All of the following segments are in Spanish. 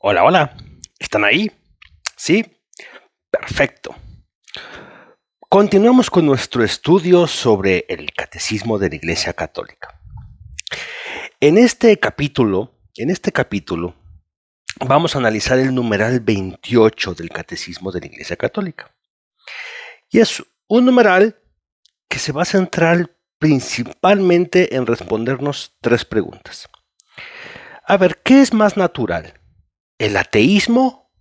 Hola, hola. ¿Están ahí? ¿Sí? Perfecto. Continuamos con nuestro estudio sobre el Catecismo de la Iglesia Católica. En este capítulo, vamos a analizar el numeral 28 del Catecismo de la Iglesia Católica. Y es un numeral que se va a centrar principalmente en respondernos tres preguntas. A ver, ¿qué es más natural? ¿El ateísmo,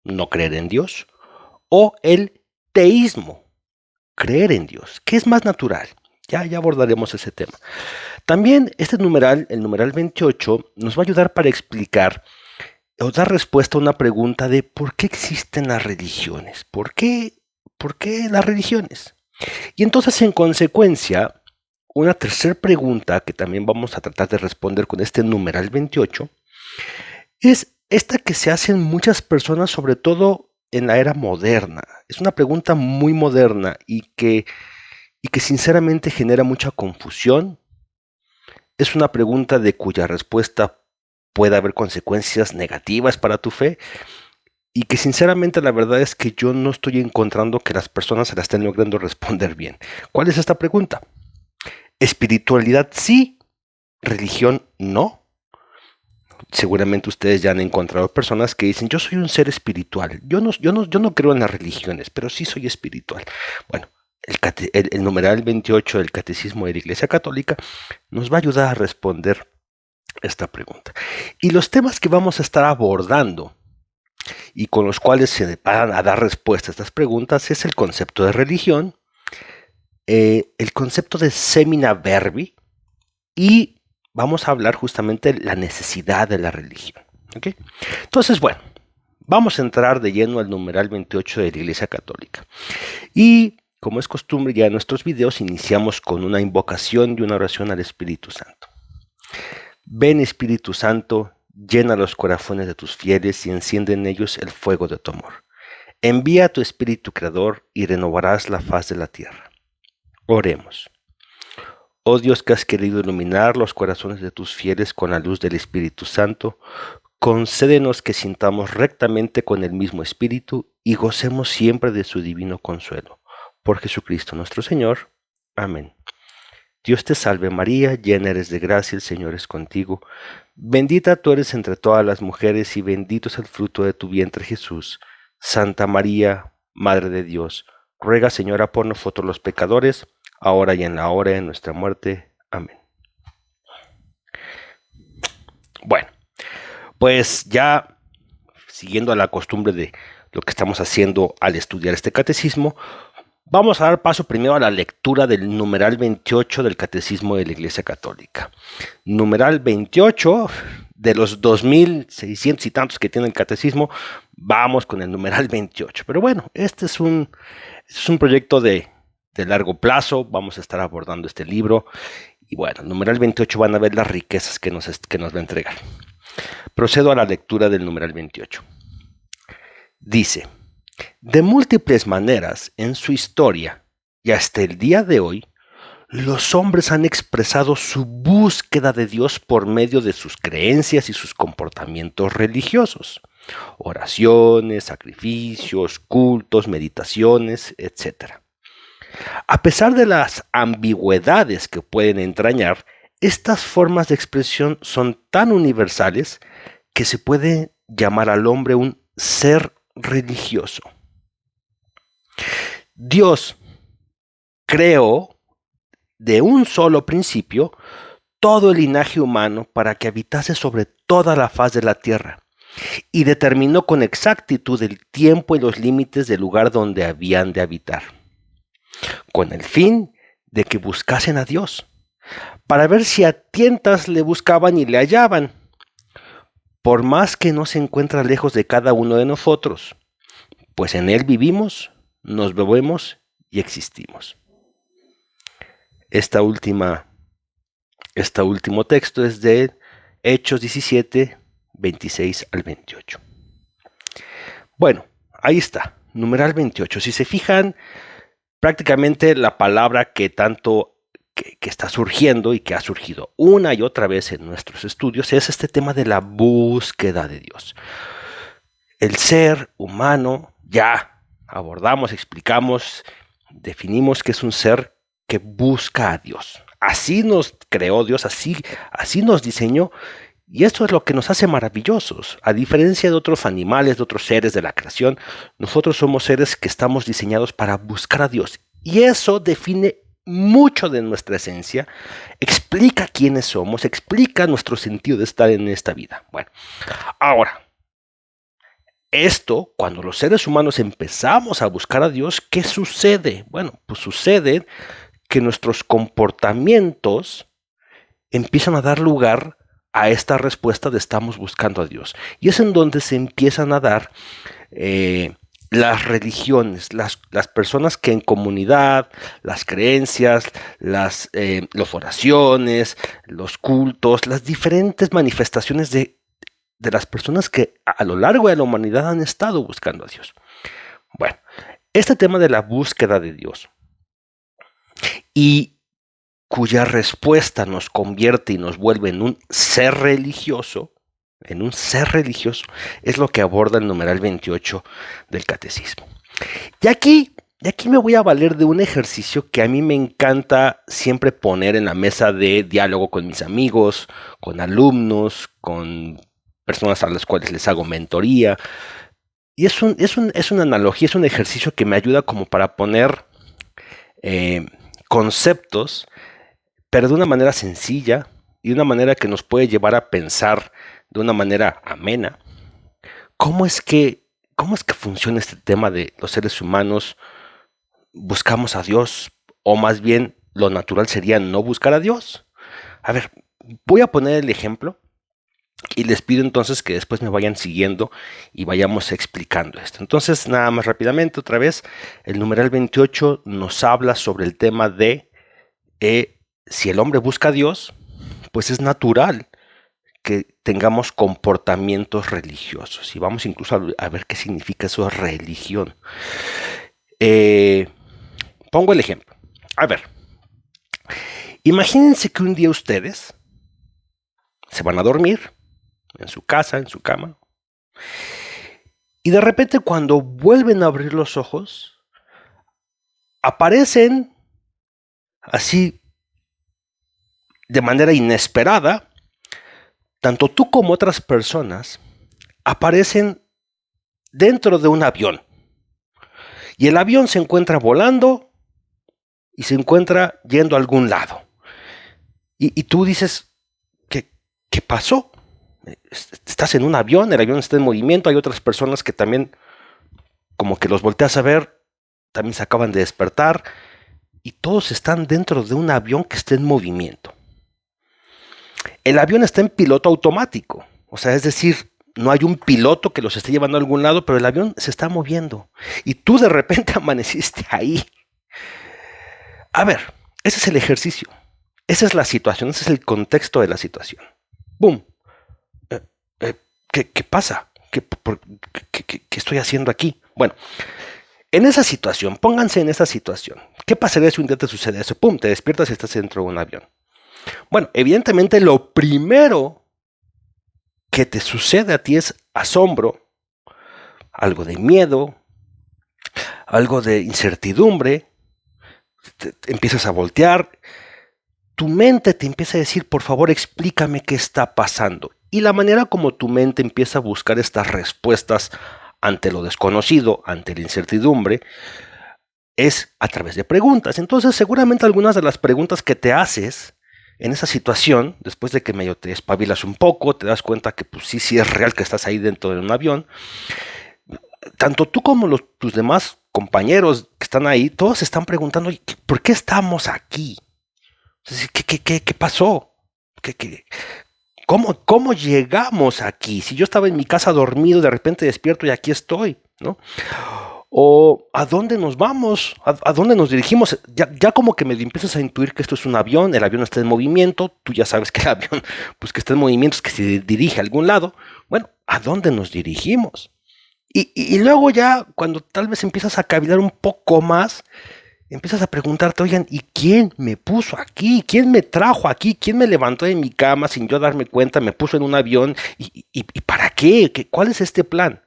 no creer en Dios, o el teísmo, creer en Dios? ¿Qué es más natural? Ya abordaremos ese tema. También este numeral, el numeral 28, nos va a ayudar para explicar o dar respuesta a una pregunta de ¿por qué existen las religiones? ¿Por qué las religiones? Y entonces, en consecuencia, una tercera pregunta que también vamos a tratar de responder con este numeral 28 es esta que se hacen muchas personas, sobre todo en la era moderna. Es una pregunta muy moderna y que sinceramente genera mucha confusión. Es una pregunta de cuya respuesta puede haber consecuencias negativas para tu fe y que sinceramente la verdad es que yo no estoy encontrando que las personas se la estén logrando responder bien. ¿Cuál es esta pregunta? ¿Espiritualidad sí? ¿Religión no? Seguramente ustedes ya han encontrado personas que dicen, yo soy un ser espiritual, yo no creo en las religiones, pero sí soy espiritual. Bueno, el numeral 28 del Catecismo de la Iglesia Católica nos va a ayudar a responder esta pregunta. Y los temas que vamos a estar abordando y con los cuales se van a dar respuesta a estas preguntas es el concepto de religión, el concepto de semina verbi, y vamos a hablar justamente de la necesidad de la religión. ¿Okay? Entonces, bueno, vamos a entrar de lleno al numeral 28 de la Iglesia Católica. Y como es costumbre ya en nuestros videos, iniciamos con una invocación y una oración al Espíritu Santo. Ven, Espíritu Santo, llena los corazones de tus fieles y enciende en ellos el fuego de tu amor. Envía a tu Espíritu Creador y renovarás la faz de la tierra. Oremos. Oh Dios, que has querido iluminar los corazones de tus fieles con la luz del Espíritu Santo, concédenos que sintamos rectamente con el mismo Espíritu y gocemos siempre de su divino consuelo. Por Jesucristo nuestro Señor. Amén. Dios te salve María, llena eres de gracia, el Señor es contigo. Bendita tú eres entre todas las mujeres y bendito es el fruto de tu vientre Jesús. Santa María, Madre de Dios, ruega Señora por nosotros los pecadores, ahora y en la hora de nuestra muerte. Amén. Bueno, pues ya siguiendo a la costumbre de lo que estamos haciendo al estudiar este catecismo, vamos a dar paso primero a la lectura del numeral 28 del Catecismo de la Iglesia Católica. Numeral 28, de los 2600 y tantos que tiene el Catecismo, vamos con el numeral 28. Pero bueno, este es un proyecto de largo plazo, vamos a estar abordando este libro. Y bueno, el numeral 28 van a ver las riquezas que nos va a entregar. Procedo a la lectura del numeral 28. Dice: de múltiples maneras en su historia y hasta el día de hoy, los hombres han expresado su búsqueda de Dios por medio de sus creencias y sus comportamientos religiosos, oraciones, sacrificios, cultos, meditaciones, etc. A pesar de las ambigüedades que pueden entrañar, estas formas de expresión son tan universales que se puede llamar al hombre un ser religioso. Dios creó de un solo principio todo el linaje humano para que habitase sobre toda la faz de la tierra y determinó con exactitud el tiempo y los límites del lugar donde habían de habitar, con el fin de que buscasen a Dios, para ver si a tientas le buscaban y le hallaban, por más que no se encuentra lejos de cada uno de nosotros, pues en Él vivimos, nos movemos y existimos. Este último texto es de Hechos 17, 26 al 28. Bueno, ahí está, numeral 28. Si se fijan, prácticamente la palabra que que está surgiendo y que ha surgido una y otra vez en nuestros estudios es este tema de la búsqueda de Dios. El ser humano, ya abordamos, explicamos, definimos que es un ser que busca a Dios. Así nos creó Dios, así nos diseñó. Y esto es lo que nos hace maravillosos. A diferencia de otros animales, de otros seres de la creación, nosotros somos seres que estamos diseñados para buscar a Dios. Y eso define mucho de nuestra esencia, explica quiénes somos, explica nuestro sentido de estar en esta vida. Bueno, ahora, esto, cuando los seres humanos empezamos a buscar a Dios, ¿qué sucede? Bueno, pues sucede que nuestros comportamientos empiezan a dar lugar a esta respuesta de estamos buscando a Dios. Y es en donde se empiezan a dar las religiones, las personas que en comunidad, las creencias, las oraciones, los cultos, las diferentes manifestaciones de las personas que a lo largo de la humanidad han estado buscando a Dios. Bueno, este tema de la búsqueda de Dios y cuya respuesta nos convierte y nos vuelve en un ser religioso, es lo que aborda el numeral 28 del Catecismo. Y aquí me voy a valer de un ejercicio que a mí me encanta siempre poner en la mesa de diálogo con mis amigos, con alumnos, con personas a las cuales les hago mentoría. Y es una analogía, es un ejercicio que me ayuda como para poner conceptos, pero de una manera sencilla y de una manera que nos puede llevar a pensar de una manera amena. ¿Cómo es que funciona este tema de los seres humanos? ¿Buscamos a Dios? O más bien, lo natural sería no buscar a Dios. A ver, voy a poner el ejemplo y les pido entonces que después me vayan siguiendo y vayamos explicando esto. Entonces, nada más rápidamente, otra vez, el numeral 28 nos habla sobre el tema de si el hombre busca a Dios, pues es natural que tengamos comportamientos religiosos. Y vamos incluso a ver qué significa eso de religión. Pongo el ejemplo. A ver, imagínense que un día ustedes se van a dormir en su casa, en su cama, y de repente cuando vuelven a abrir los ojos, aparecen así de manera inesperada, tanto tú como otras personas aparecen dentro de un avión. Y el avión se encuentra volando y se encuentra yendo a algún lado. Y tú dices, ¿qué pasó? Estás en un avión, el avión está en movimiento, hay otras personas que también, como que los volteas a ver, también se acaban de despertar, y todos están dentro de un avión que está en movimiento. El avión está en piloto automático, o sea, es decir, no hay un piloto que los esté llevando a algún lado, pero el avión se está moviendo, y tú de repente amaneciste ahí. A ver, ese es el ejercicio, esa es la situación, ese es el contexto de la situación. ¡Bum! ¿Qué pasa? ¿Qué estoy haciendo aquí? Bueno, en esa situación, pónganse en esa situación. ¿Qué pasaría si un día te sucede eso? ¡Pum! Te despiertas y estás dentro de un avión. Bueno, evidentemente lo primero que te sucede a ti es asombro, algo de miedo, algo de incertidumbre, te empiezas a voltear, tu mente te empieza a decir, por favor, explícame qué está pasando. Y la manera como tu mente empieza a buscar estas respuestas ante lo desconocido, ante la incertidumbre, es a través de preguntas. Entonces, seguramente algunas de las preguntas que te haces en esa situación, después de que medio te espabilas un poco, te das cuenta que pues sí es real que estás ahí dentro de un avión, tanto tú como tus demás compañeros que están ahí, todos se están preguntando, ¿por qué estamos aquí? ¿Qué pasó? ¿Cómo llegamos aquí? Si yo estaba en mi casa dormido, de repente despierto y aquí estoy, ¿no? O ¿a dónde nos vamos? ¿A dónde nos dirigimos? Ya como que me empiezas a intuir que esto es un avión, el avión está en movimiento, tú ya sabes que el avión, pues que está en movimiento, es que se dirige a algún lado. Bueno, ¿a dónde nos dirigimos? Y luego ya, cuando tal vez empiezas a cavilar un poco más, empiezas a preguntarte, oigan, ¿y quién me puso aquí? ¿Quién me trajo aquí? ¿Quién me levantó de mi cama sin yo darme cuenta? Me puso en un avión. ¿Y para qué? ¿Cuál es este plan?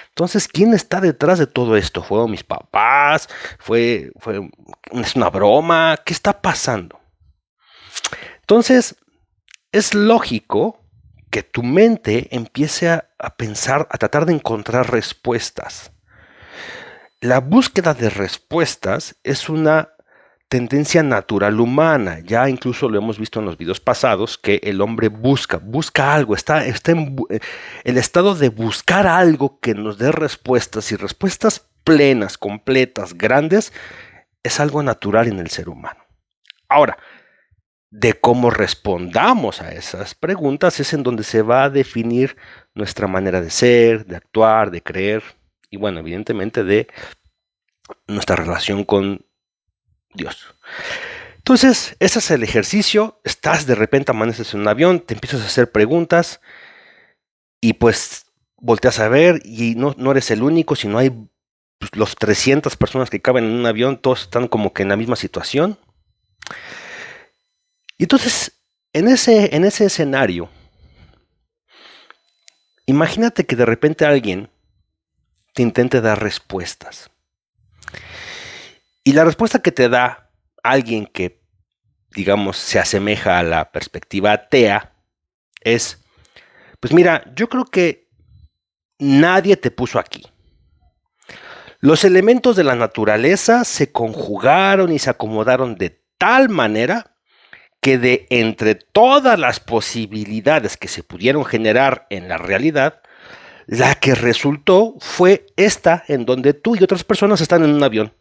Entonces, ¿quién está detrás de todo esto? ¿Fueron mis papás? ¿Es una broma? ¿Qué está pasando? Entonces, es lógico que tu mente empiece a pensar, a tratar de encontrar respuestas. La búsqueda de respuestas es una tendencia natural humana. Ya incluso lo hemos visto en los videos pasados, que el hombre busca algo, está en el estado de buscar algo que nos dé respuestas, y respuestas plenas, completas, grandes, es algo natural en el ser humano. Ahora, de cómo respondamos a esas preguntas es en donde se va a definir nuestra manera de ser, de actuar, de creer, y bueno, evidentemente de nuestra relación con Dios. Entonces, ese es el ejercicio. Estás de repente, amaneces en un avión, te empiezas a hacer preguntas y pues volteas a ver y no eres el único, sino hay pues, los 300 personas que caben en un avión, todos están como que en la misma situación. Y entonces, en ese escenario, imagínate que de repente alguien te intente dar respuestas. Y la respuesta que te da alguien que, digamos, se asemeja a la perspectiva atea es, pues mira, yo creo que nadie te puso aquí. Los elementos de la naturaleza se conjugaron y se acomodaron de tal manera que de entre todas las posibilidades que se pudieron generar en la realidad, la que resultó fue esta en donde tú y otras personas están en un avión.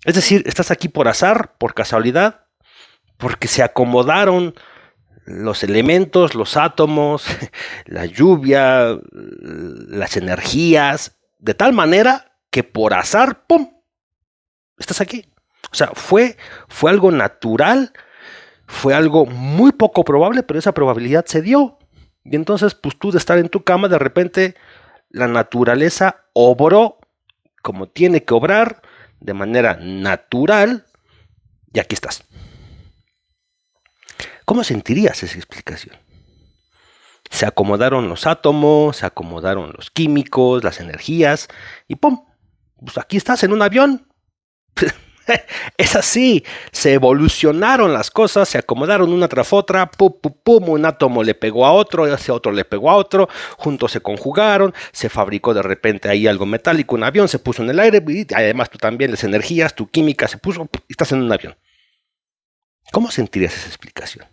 Es decir, estás aquí por azar, por casualidad, porque se acomodaron los elementos, los átomos, la lluvia, las energías, de tal manera que por azar, ¡pum!, estás aquí. O sea, fue algo natural, fue algo muy poco probable, pero esa probabilidad se dio. Y entonces, pues tú de estar en tu cama, de repente la naturaleza obró como tiene que obrar, de manera natural, y aquí estás. ¿Cómo sentirías esa explicación? Se acomodaron los átomos, se acomodaron los químicos, las energías, y ¡pum! Pues aquí estás en un avión. Es así, se evolucionaron las cosas, se acomodaron una tras otra, pum, pum, pum, un átomo le pegó a otro, ese otro le pegó a otro, juntos se conjugaron, se fabricó de repente ahí algo metálico, un avión, se puso en el aire, y además tú también, las energías, tu química se puso, y estás en un avión. ¿Cómo sentirías esa explicación?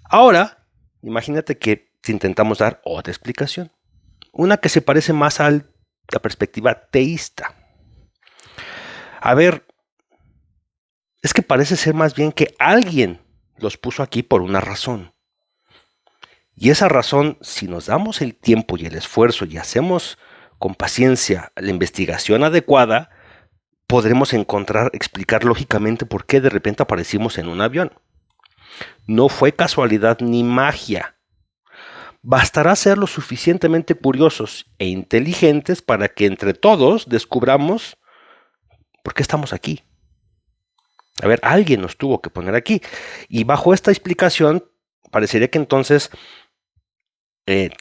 Ahora, imagínate que si intentamos dar otra explicación, una que se parece más a la perspectiva teísta. A ver, es que parece ser más bien que alguien los puso aquí por una razón. Y esa razón, si nos damos el tiempo y el esfuerzo y hacemos con paciencia la investigación adecuada, podremos explicar lógicamente por qué de repente aparecimos en un avión. No fue casualidad ni magia. Bastará ser lo suficientemente curiosos e inteligentes para que entre todos descubramos por qué estamos aquí. A ver, alguien nos tuvo que poner aquí. Y bajo esta explicación, parecería que entonces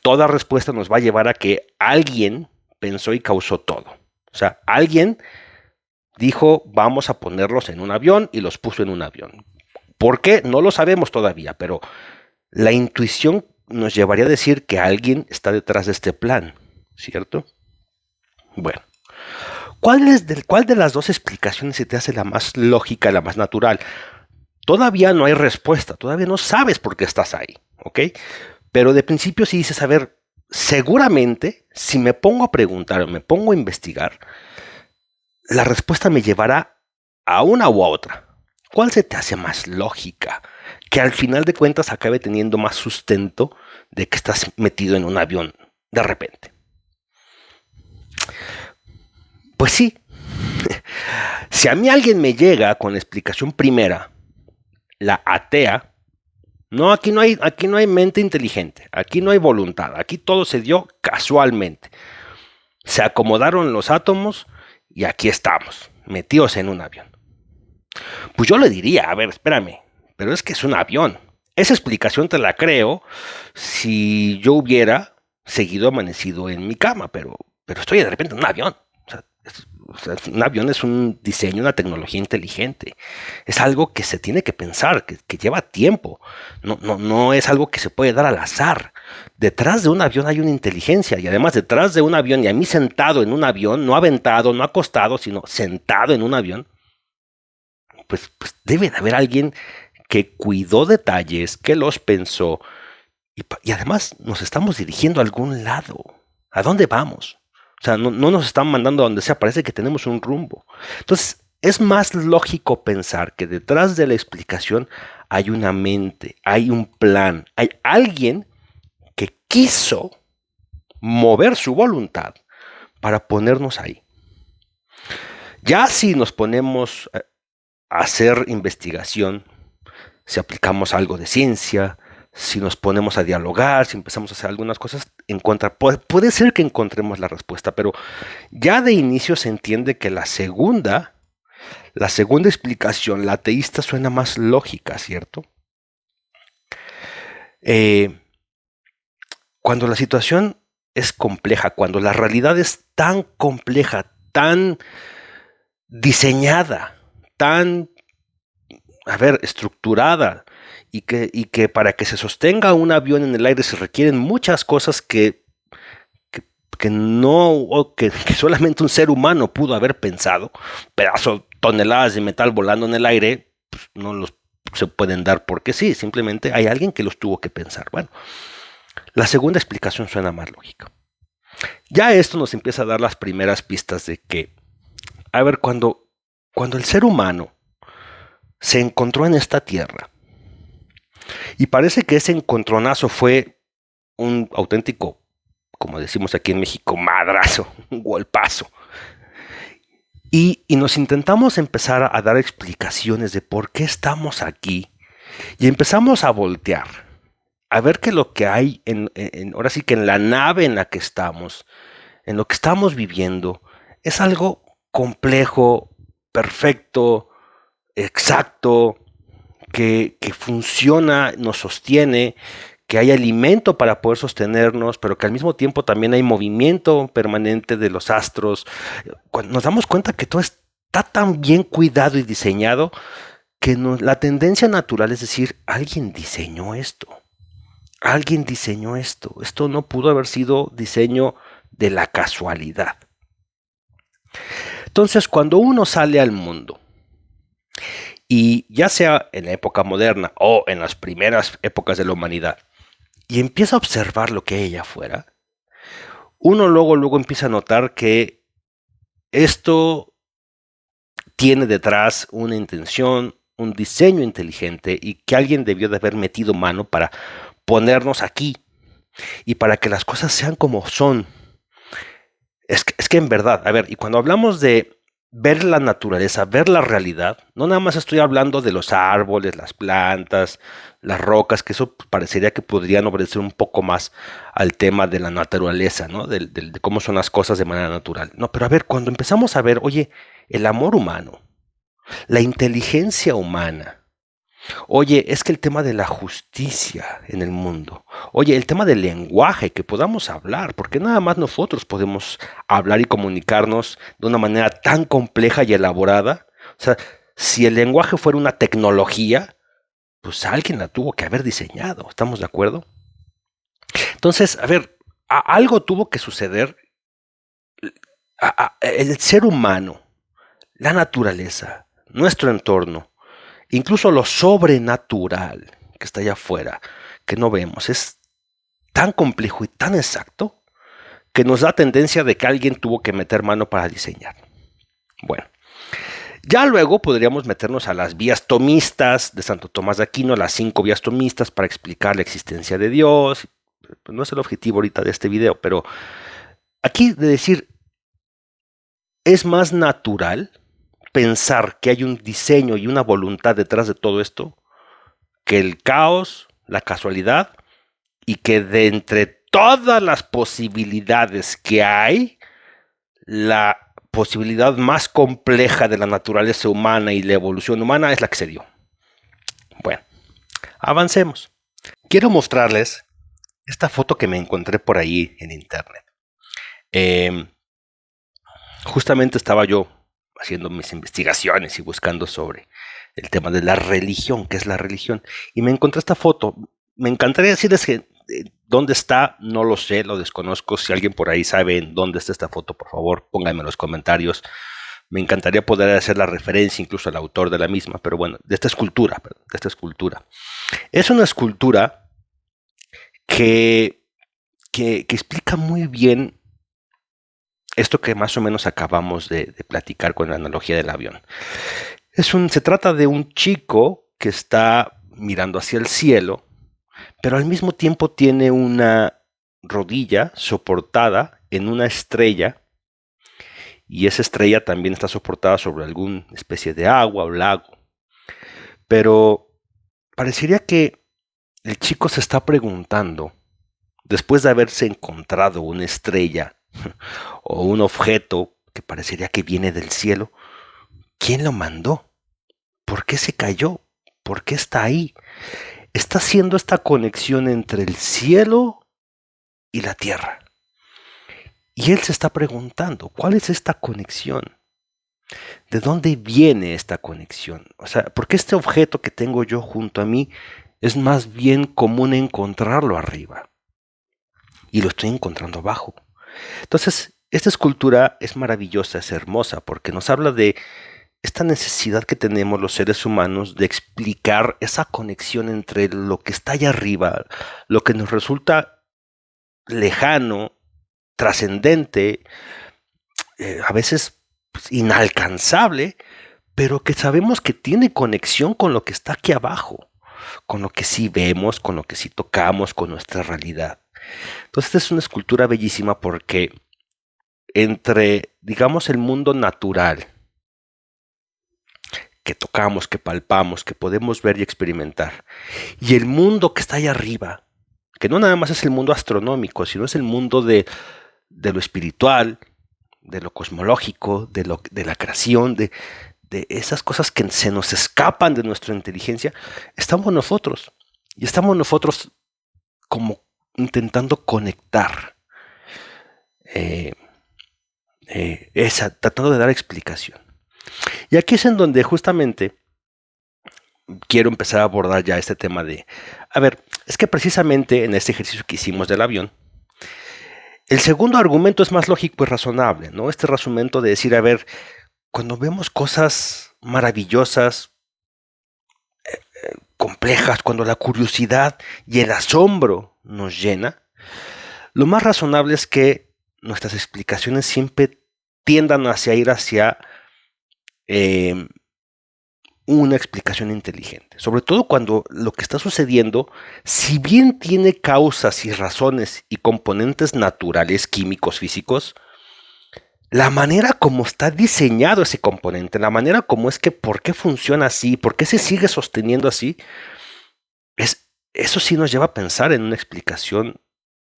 toda respuesta nos va a llevar a que alguien pensó y causó todo. O sea, alguien dijo, vamos a ponerlos en un avión, y los puso en un avión. ¿Por qué? No lo sabemos todavía, pero la intuición nos llevaría a decir que alguien está detrás de este plan, ¿cierto? Bueno, ¿cuál de las dos explicaciones se te hace la más lógica, la más natural? Todavía no hay respuesta, todavía no sabes por qué estás ahí, ¿ok? Pero de principio sí dices, a ver, seguramente si me pongo a preguntar o me pongo a investigar, la respuesta me llevará a una u a otra. ¿Cuál se te hace más lógica? Que al final de cuentas acabe teniendo más sustento de que estás metido en un avión de repente. Pues sí. Si a mí alguien me llega con la explicación primera, la atea, no, aquí no hay mente inteligente, aquí no hay voluntad, aquí todo se dio casualmente. Se acomodaron los átomos y aquí estamos, metidos en un avión. Pues yo le diría, a ver, espérame, pero es que es un avión. Esa explicación te la creo si yo hubiera seguido amanecido en mi cama, pero estoy de repente en un avión. Un avión es un diseño, una tecnología inteligente. Es algo que se tiene que pensar, que lleva tiempo. No es algo que se puede dar al azar. Detrás de un avión hay una inteligencia y además detrás de un avión, y a mí sentado en un avión, no aventado, no acostado, sino sentado en un avión, pues debe de haber alguien que cuidó detalles, que los pensó y además nos estamos dirigiendo a algún lado. ¿A dónde vamos? O sea, no nos están mandando a donde sea, parece que tenemos un rumbo. Entonces, es más lógico pensar que detrás de la explicación hay una mente, hay un plan, hay alguien que quiso mover su voluntad para ponernos ahí. Ya si nos ponemos a hacer investigación, si aplicamos algo de ciencia, si nos ponemos a dialogar, si empezamos a hacer algunas cosas, puede ser que encontremos la respuesta, pero ya de inicio se entiende que la segunda explicación, la ateísta, suena más lógica, ¿cierto? Cuando la situación es compleja, cuando la realidad es tan compleja, tan diseñada, tan, estructurada, y que para que se sostenga un avión en el aire se requieren muchas cosas que solamente un ser humano pudo haber pensado. Pedazos, toneladas de metal volando en el aire, pues no los se pueden dar porque sí, simplemente hay alguien que los tuvo que pensar. Bueno, la segunda explicación suena más lógica. Ya esto nos empieza a dar las primeras pistas de que, cuando el ser humano se encontró en esta tierra, y parece que ese encontronazo fue un auténtico, como decimos aquí en México, madrazo, un golpazo. Y nos intentamos empezar a dar explicaciones de por qué estamos aquí. Y empezamos a voltear, a ver que lo que hay ahora sí que en la nave en la que estamos, en lo que estamos viviendo, es algo complejo, perfecto, exacto, que funciona, nos sostiene, que hay alimento para poder sostenernos, pero que al mismo tiempo también hay movimiento permanente de los astros. Cuando nos damos cuenta que todo está tan bien cuidado y diseñado, que la tendencia natural es decir, alguien diseñó esto. Alguien diseñó esto. Esto no pudo haber sido diseño de la casualidad. Entonces, cuando uno sale al mundo, y ya sea en la época moderna o en las primeras épocas de la humanidad, y empieza a observar lo que hay allá afuera, uno luego empieza a notar que esto tiene detrás una intención, un diseño inteligente, y que alguien debió de haber metido mano para ponernos aquí y para que las cosas sean como son. Es que en verdad, y cuando hablamos de ver la naturaleza, ver la realidad, no nada más estoy hablando de los árboles, las plantas, las rocas, que eso parecería que podrían obedecer un poco más al tema de la naturaleza, ¿no? De cómo son las cosas de manera natural. No, pero cuando empezamos a ver, oye, el amor humano, la inteligencia humana, oye, es que el tema de la justicia en el mundo, oye, el tema del lenguaje, que podamos hablar, porque nada más nosotros podemos hablar y comunicarnos de una manera tan compleja y elaborada. O sea, si el lenguaje fuera una tecnología, pues alguien la tuvo que haber diseñado, ¿estamos de acuerdo? Entonces, algo tuvo que suceder. El ser humano, la naturaleza, nuestro entorno, incluso lo sobrenatural que está allá afuera, que no vemos, es tan complejo y tan exacto que nos da tendencia de que alguien tuvo que meter mano para diseñar. Bueno, ya luego podríamos meternos a las vías tomistas de Santo Tomás de Aquino, las 5 vías tomistas para explicar la existencia de Dios. No es el objetivo ahorita de este video, pero aquí de decir, es más natural pensar que hay un diseño y una voluntad detrás de todo esto que el caos, la casualidad, y que de entre todas las posibilidades que hay, la posibilidad más compleja de la naturaleza humana y la evolución humana es la que se dio. Bueno, avancemos. Quiero mostrarles esta foto que me encontré por ahí en internet. Justamente estaba yo haciendo mis investigaciones y buscando sobre el tema de la religión, qué es la religión, y me encontré esta foto. Me encantaría decirles que dónde está, no lo sé, lo desconozco. Si alguien por ahí sabe en dónde está esta foto, por favor, pónganme en los comentarios. Me encantaría poder hacer la referencia incluso al autor de la misma, pero bueno, de esta escultura. Es una escultura que explica muy bien esto que más o menos acabamos de platicar con la analogía del avión. Se trata de un chico que está mirando hacia el cielo, pero al mismo tiempo tiene una rodilla soportada en una estrella, y esa estrella también está soportada sobre alguna especie de agua o lago. Pero parecería que el chico se está preguntando, después de haberse encontrado una estrella o un objeto que parecería que viene del cielo, ¿quién lo mandó? ¿Por qué se cayó? ¿Por qué está ahí? Está haciendo esta conexión entre el cielo y la tierra. Y él se está preguntando, ¿cuál es esta conexión? ¿De dónde viene esta conexión? O sea, ¿por qué este objeto que tengo yo junto a mí es más bien común encontrarlo arriba? Y lo estoy encontrando abajo. Entonces, esta escultura es maravillosa, es hermosa, porque nos habla de esta necesidad que tenemos los seres humanos de explicar esa conexión entre lo que está allá arriba, lo que nos resulta lejano, trascendente, a veces pues, inalcanzable, pero que sabemos que tiene conexión con lo que está aquí abajo, con lo que sí vemos, con lo que sí tocamos, con nuestra realidad. Entonces, esta es una escultura bellísima porque entre, digamos, el mundo natural que tocamos, que palpamos, que podemos ver y experimentar, y el mundo que está allá arriba, que no nada más es el mundo astronómico, sino es el mundo de lo espiritual, de lo cosmológico, de la creación, de esas cosas que se nos escapan de nuestra inteligencia, estamos nosotros. Y estamos nosotros como intentando conectar, tratando de dar explicación. Y aquí es en donde justamente quiero empezar a abordar ya este tema de, a ver, es que precisamente en este ejercicio que hicimos del avión, el segundo argumento es más lógico y razonable, ¿no? Este razonamiento de decir, a ver, cuando vemos cosas maravillosas, complejas, cuando la curiosidad y el asombro nos llena, lo más razonable es que nuestras explicaciones siempre tiendan hacia ir hacia una explicación inteligente. Sobre todo cuando lo que está sucediendo, si bien tiene causas y razones y componentes naturales, químicos, físicos, la manera como está diseñado ese componente, la manera como es que, por qué funciona así, por qué se sigue sosteniendo así, eso sí nos lleva a pensar en una explicación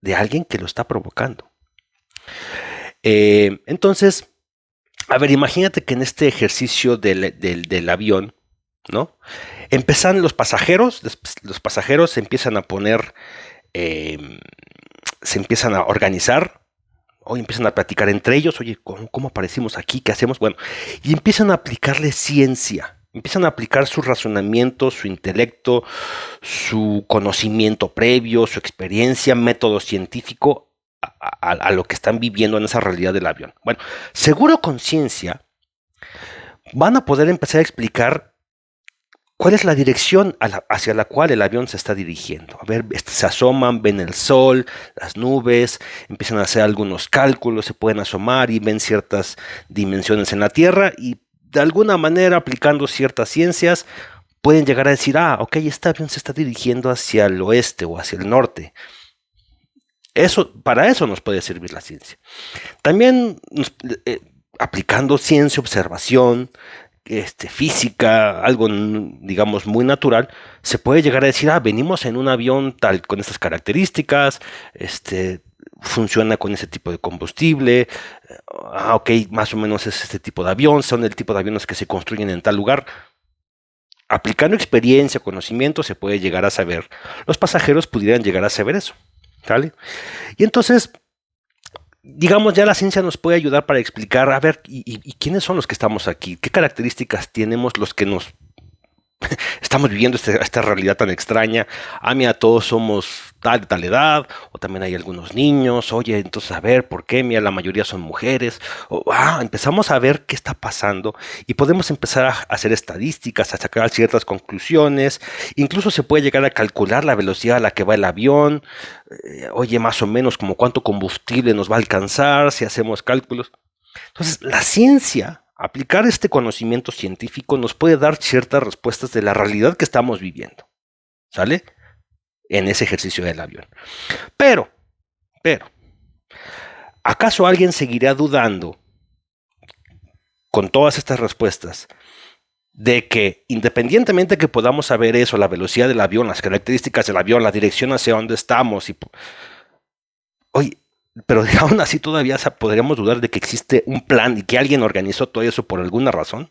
de alguien que lo está provocando. Entonces, a ver, imagínate que en este ejercicio del avión, ¿no? Empiezan los pasajeros se empiezan a poner, se empiezan a organizar, hoy empiezan a platicar entre ellos, oye, ¿cómo aparecimos aquí? ¿Qué hacemos? Bueno, y empiezan a aplicarle ciencia, empiezan a aplicar su razonamiento, su intelecto, su conocimiento previo, su experiencia, método científico a lo que están viviendo en esa realidad del avión. Bueno, seguro con ciencia van a poder empezar a explicar cuál es la dirección hacia la cual el avión se está dirigiendo. A ver, se asoman, ven el sol, las nubes, empiezan a hacer algunos cálculos, se pueden asomar y ven ciertas dimensiones en la Tierra y de alguna manera, aplicando ciertas ciencias, pueden llegar a decir, ok, este avión se está dirigiendo hacia el oeste o hacia el norte. Para eso nos puede servir la ciencia. También aplicando ciencia, observación, física, algo digamos muy natural, se puede llegar a decir, venimos en un avión tal con estas características, funciona con ese tipo de combustible, ok, más o menos es este tipo de avión, son el tipo de aviones que se construyen en tal lugar. Aplicando experiencia, conocimiento, se puede llegar a saber. Los pasajeros pudieran llegar a saber eso, ¿vale? Y entonces, digamos, ya la ciencia nos puede ayudar para explicar, a ver, ¿y quiénes son los que estamos aquí? ¿Qué características tenemos los que nos estamos viviendo esta realidad tan extraña? Mira, todos somos tal edad, o también hay algunos niños. Oye, entonces a ver, ¿por qué? Mira, la mayoría son mujeres. Empezamos a ver qué está pasando y podemos empezar a hacer estadísticas, a sacar ciertas conclusiones. Incluso se puede llegar a calcular la velocidad a la que va el avión. Oye, más o menos como cuánto combustible nos va a alcanzar si hacemos cálculos. Entonces, la ciencia, aplicar este conocimiento científico nos puede dar ciertas respuestas de la realidad que estamos viviendo, ¿sale? En ese ejercicio del avión. Pero, ¿acaso alguien seguirá dudando con todas estas respuestas de que independientemente que podamos saber eso, la velocidad del avión, las características del avión, la dirección hacia donde estamos, oye, pero aún así todavía podríamos dudar de que existe un plan y que alguien organizó todo eso por alguna razón?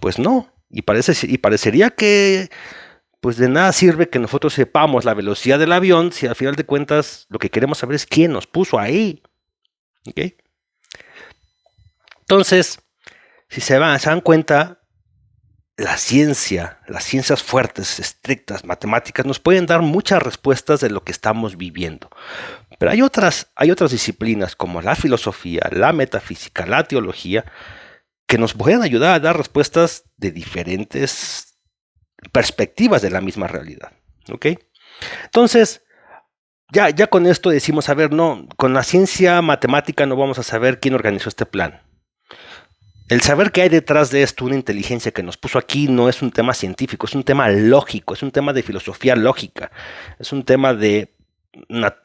Pues no, y parecería que pues de nada sirve que nosotros sepamos la velocidad del avión si al final de cuentas lo que queremos saber es quién nos puso ahí. ¿Okay? Entonces, si se dan cuenta, la ciencia, las ciencias fuertes, estrictas, matemáticas, nos pueden dar muchas respuestas de lo que estamos viviendo. Pero hay otras disciplinas como la filosofía, la metafísica, la teología, que nos pueden ayudar a dar respuestas de diferentes perspectivas de la misma realidad. ¿Ok? Entonces, ya con esto decimos, a ver, no, con la ciencia matemática no vamos a saber quién organizó este plan. El saber que hay detrás de esto una inteligencia que nos puso aquí no es un tema científico, es un tema lógico, es un tema de filosofía lógica, es un tema de...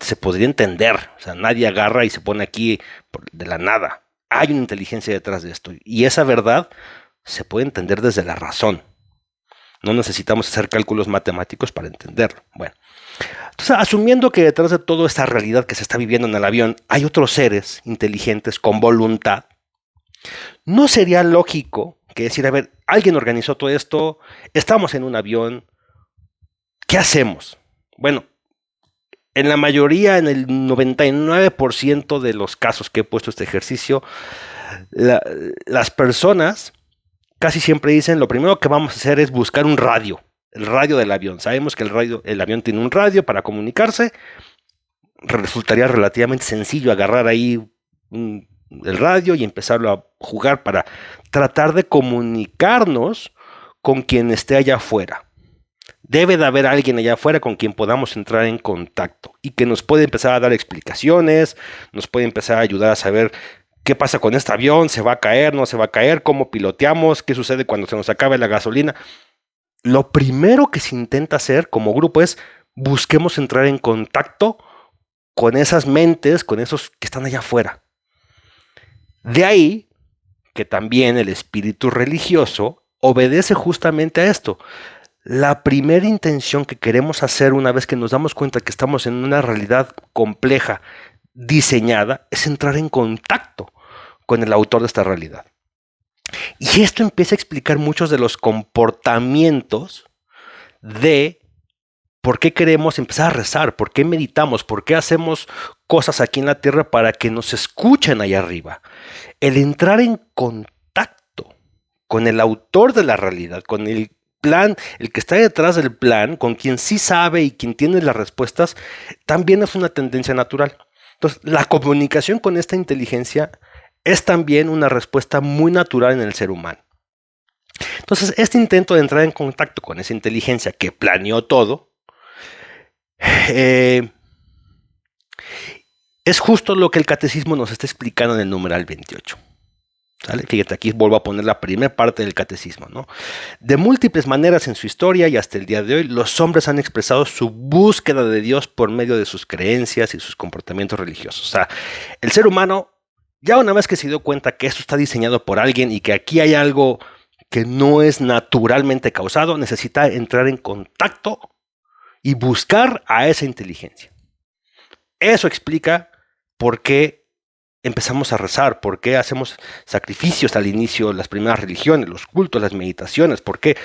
se podría entender, o sea, nadie agarra y se pone aquí de la nada. Hay una inteligencia detrás de esto y esa verdad se puede entender desde la razón. No necesitamos hacer cálculos matemáticos para entenderlo. Bueno, entonces, asumiendo que detrás de toda esta realidad que se está viviendo en el avión hay otros seres inteligentes con voluntad, ¿no sería lógico que decir, a ver, alguien organizó todo esto, estamos en un avión, ¿qué hacemos? Bueno, en la mayoría, en el 99% de los casos que he puesto este ejercicio, las personas casi siempre dicen, lo primero que vamos a hacer es buscar un radio, el radio del avión. Sabemos que el avión tiene un radio para comunicarse. Resultaría relativamente sencillo agarrar ahí el radio y empezarlo a jugar para tratar de comunicarnos con quien esté allá afuera. Debe de haber alguien allá afuera con quien podamos entrar en contacto y que nos puede empezar a dar explicaciones, nos puede empezar a ayudar a saber qué pasa con este avión, se va a caer, no se va a caer, cómo piloteamos, qué sucede cuando se nos acabe la gasolina. Lo primero que se intenta hacer como grupo es busquemos entrar en contacto con esas mentes, con esos que están allá afuera. De ahí que también el espíritu religioso obedece justamente a esto. La primera intención que queremos hacer una vez que nos damos cuenta que estamos en una realidad compleja, diseñada, es entrar en contacto con el autor de esta realidad. Y esto empieza a explicar muchos de los comportamientos de por qué queremos empezar a rezar, por qué meditamos, por qué hacemos cosas aquí en la tierra para que nos escuchen allá arriba. El entrar en contacto con el autor de la realidad, con el plan, el que está detrás del plan, con quien sí sabe y quien tiene las respuestas, también es una tendencia natural. Entonces, la comunicación con esta inteligencia es también una respuesta muy natural en el ser humano. Entonces, este intento de entrar en contacto con esa inteligencia que planeó todo, es justo lo que el catecismo nos está explicando en el numeral 28. ¿Sale? Fíjate, aquí vuelvo a poner la primera parte del catecismo, ¿no? De múltiples maneras en su historia y hasta el día de hoy, los hombres han expresado su búsqueda de Dios por medio de sus creencias y sus comportamientos religiosos. O sea, el ser humano, ya una vez que se dio cuenta que esto está diseñado por alguien y que aquí hay algo que no es naturalmente causado, necesita entrar en contacto y buscar a esa inteligencia. Eso explica por qué empezamos a rezar, por qué hacemos sacrificios al inicio, las primeras religiones, los cultos, las meditaciones, por qué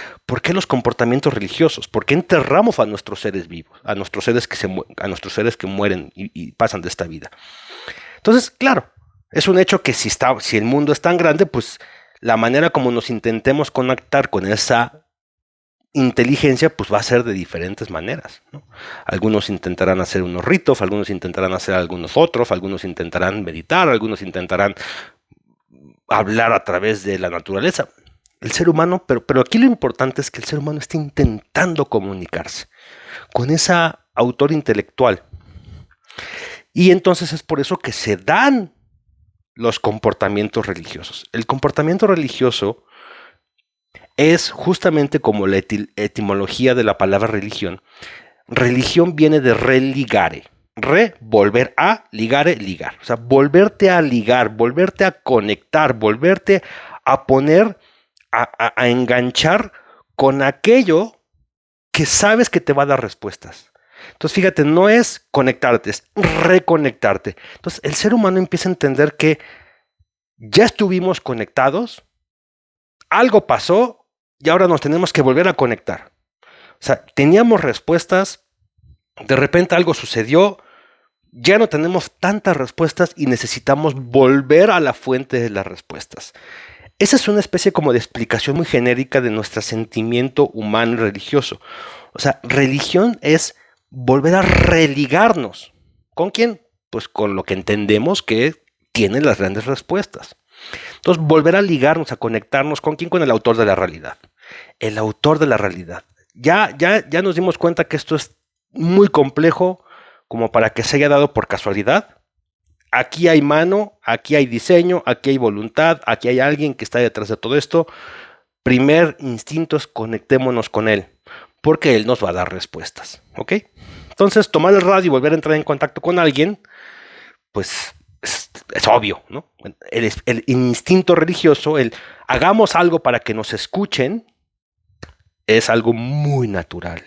los comportamientos religiosos, por qué enterramos a nuestros seres vivos, a nuestros seres que mueren y pasan de esta vida. Entonces, claro, es un hecho que si el mundo es tan grande, pues la manera como nos intentemos conectar con esa inteligencia, pues va a ser de diferentes maneras, ¿no? Algunos intentarán hacer unos ritos, algunos intentarán hacer algunos otros, algunos intentarán meditar, algunos intentarán hablar a través de la naturaleza. El ser humano, pero aquí lo importante es que el ser humano está intentando comunicarse con esa autor intelectual. Y entonces es por eso que se dan los comportamientos religiosos. El comportamiento religioso es justamente como la etimología de la palabra religión. Religión viene de religare. Volver a, ligare, ligar. O sea, volverte a ligar, volverte a conectar, volverte a poner, a enganchar con aquello que sabes que te va a dar respuestas. Entonces, fíjate, no es conectarte, es reconectarte. Entonces, el ser humano empieza a entender que ya estuvimos conectados, algo pasó, y ahora nos tenemos que volver a conectar. O sea, teníamos respuestas, de repente algo sucedió, ya no tenemos tantas respuestas y necesitamos volver a la fuente de las respuestas. Esa es una especie como de explicación muy genérica de nuestro sentimiento humano y religioso. O sea, religión es volver a religarnos. ¿Con quién? Pues con lo que entendemos que tiene las grandes respuestas. Entonces, volver a ligarnos, a conectarnos, ¿con quién? Con el autor de la realidad. El autor de la realidad. Ya nos dimos cuenta que esto es muy complejo como para que se haya dado por casualidad. Aquí hay mano, aquí hay diseño, aquí hay voluntad, aquí hay alguien que está detrás de todo esto. Primer instinto es conectémonos con él, porque él nos va a dar respuestas, ¿ok? Entonces, tomar el radio y volver a entrar en contacto con alguien, pues es obvio, ¿no? El instinto religioso, el hagamos algo para que nos escuchen, es algo muy natural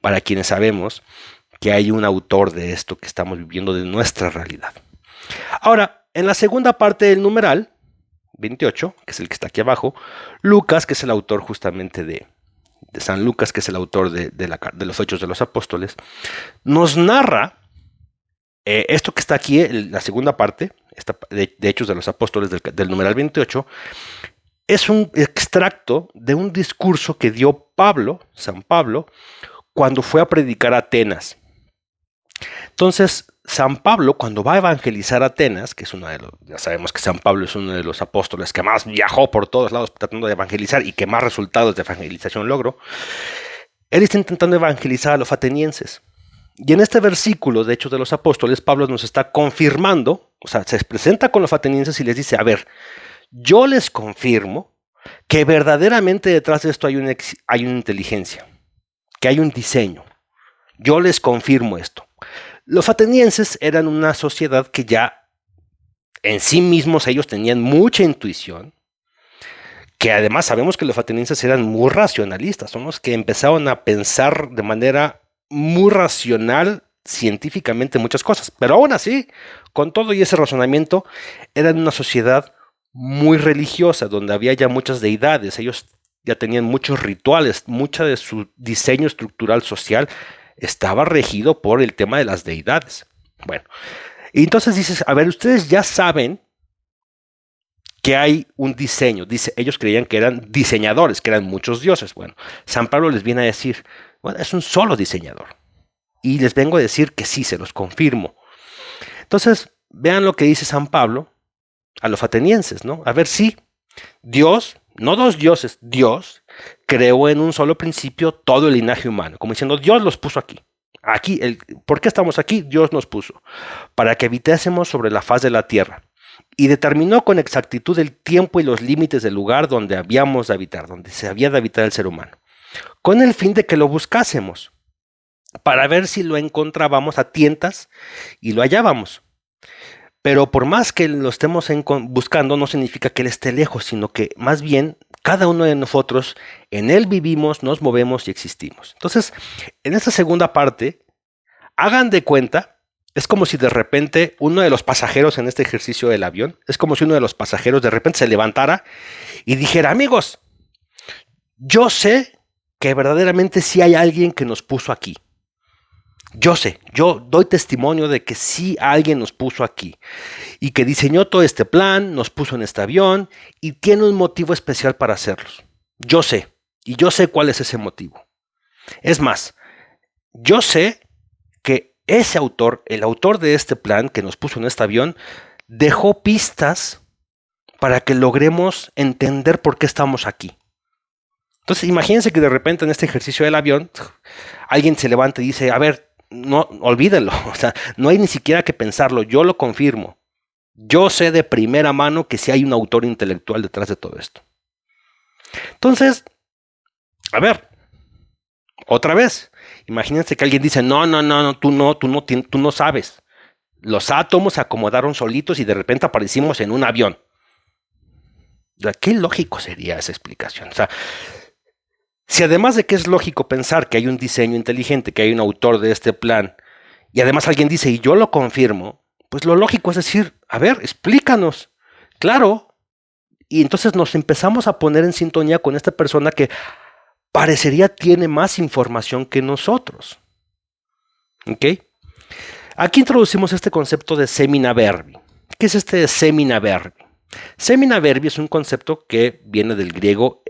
para quienes sabemos que hay un autor de esto que estamos viviendo, de nuestra realidad. Ahora, en la segunda parte del numeral 28, que es el que está aquí abajo, Lucas, que es el autor justamente de San Lucas, que es el autor de los Hechos de los Apóstoles, nos narra esto que está aquí, la segunda parte de Hechos de los Apóstoles del numeral 28, es un extracto de un discurso que dio San Pablo, cuando fue a predicar a Atenas. Entonces, San Pablo, cuando va a evangelizar a Atenas, que es ya sabemos que San Pablo es uno de los apóstoles que más viajó por todos lados tratando de evangelizar y que más resultados de evangelización logró, él está intentando evangelizar a los atenienses. Y en este versículo de Hechos de los Apóstoles, Pablo nos está confirmando, o sea, se presenta con los atenienses y les dice, a ver, yo les confirmo que verdaderamente detrás de esto hay una inteligencia, que hay un diseño. Yo les confirmo esto. Los atenienses eran una sociedad que ya en sí mismos ellos tenían mucha intuición, que además sabemos que los atenienses eran muy racionalistas, son los que empezaron a pensar de manera muy racional científicamente muchas cosas, pero aún así, con todo y ese razonamiento, eran una sociedad muy religiosa, donde había ya muchas deidades, ellos ya tenían muchos rituales, mucha de su diseño estructural social estaba regido por el tema de las deidades. Bueno, y entonces dices, a ver, ustedes ya saben que hay un diseño, ellos creían que eran diseñadores, que eran muchos dioses. Bueno, San Pablo les viene a decir, bueno, es un solo diseñador. Y les vengo a decir que sí, se los confirmo. Entonces, vean lo que dice San Pablo a los atenienses, ¿no? A ver, sí, Dios, no dos dioses, Dios creó en un solo principio todo el linaje humano, como diciendo, Dios los puso aquí. ¿Por qué estamos aquí? Dios nos puso, para que habitásemos sobre la faz de la tierra. Y determinó con exactitud el tiempo y los límites del lugar donde habíamos de habitar, donde se había de habitar el ser humano, con el fin de que lo buscásemos, para ver si lo encontrábamos a tientas y lo hallábamos. Pero por más que lo estemos buscando, no significa que Él esté lejos, sino que más bien cada uno de nosotros, en Él vivimos, nos movemos y existimos. Entonces, en esta segunda parte, hagan de cuenta Es como si de repente uno de los pasajeros en este ejercicio del avión, es como si uno de los pasajeros de repente se levantara y dijera, amigos, yo sé que verdaderamente sí hay alguien que nos puso aquí. Yo sé, yo doy testimonio de que sí alguien nos puso aquí y que diseñó todo este plan, nos puso en este avión y tiene un motivo especial para hacerlos. Yo sé, y yo sé cuál es ese motivo. Es más, yo sé que ese autor, el autor de este plan que nos puso en este avión, dejó pistas para que logremos entender por qué estamos aquí. Entonces, imagínense que de repente en este ejercicio del avión, alguien se levanta y dice, a ver, no, olvídenlo, o sea, no hay ni siquiera que pensarlo, yo lo confirmo. Yo sé de primera mano que sí hay un autor intelectual detrás de todo esto. Entonces, a ver, otra vez, imagínense que alguien dice, no, tú no sabes. Los átomos se acomodaron solitos y de repente aparecimos en un avión. O sea, ¿qué lógico sería esa explicación? O sea, si además de que es lógico pensar que hay un diseño inteligente, que hay un autor de este plan, y además alguien dice, y yo lo confirmo, pues lo lógico es decir, a ver, explícanos. Claro. Y entonces nos empezamos a poner en sintonía con esta persona que parecería tiene más información que nosotros. ¿Ok? Aquí introducimos este concepto de semina verbi. ¿Qué es este semina verbi? Semina verbi es un concepto que viene del griego,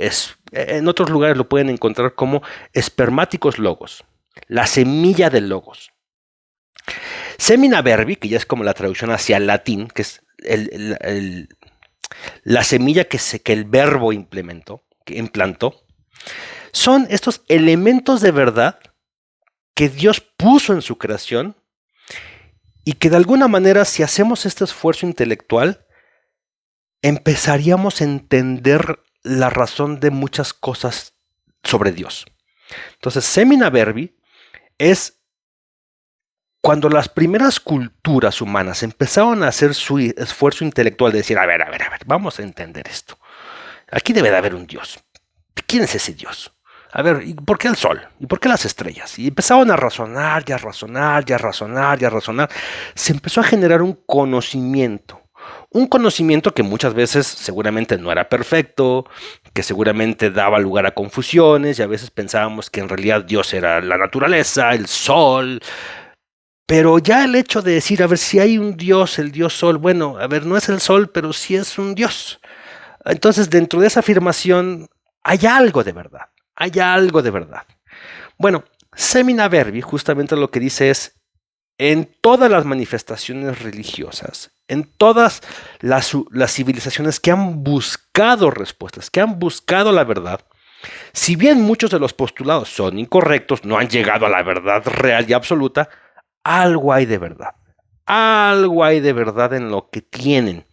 en otros lugares lo pueden encontrar como espermáticos logos, la semilla del logos. Semina verbi, que ya es como la traducción hacia el latín, que es la semilla que el verbo que implantó, son estos elementos de verdad que Dios puso en su creación y que de alguna manera, si hacemos este esfuerzo intelectual, empezaríamos a entender la razón de muchas cosas sobre Dios. Entonces, semina verbi es cuando las primeras culturas humanas empezaron a hacer su esfuerzo intelectual de decir, a ver, vamos a entender esto. Aquí debe de haber un Dios. ¿Quién es ese Dios? A ver, ¿y por qué el sol? ¿Y por qué las estrellas? Y empezaron a razonar, y a razonar, y a razonar, y a razonar. Se empezó a generar un conocimiento. Un conocimiento que muchas veces seguramente no era perfecto, que seguramente daba lugar a confusiones, y a veces pensábamos que en realidad Dios era la naturaleza, el sol. Pero ya el hecho de decir, a ver, si hay un Dios, el Dios Sol, bueno, a ver, no es el Sol, pero sí es un Dios. Entonces, dentro de esa afirmación hay algo de verdad, hay algo de verdad. Bueno, semina verbi justamente lo que dice es, en todas las manifestaciones religiosas, en todas las civilizaciones que han buscado respuestas, que han buscado la verdad, si bien muchos de los postulados son incorrectos, no han llegado a la verdad real y absoluta, algo hay de verdad. Algo hay de verdad en lo que tienen.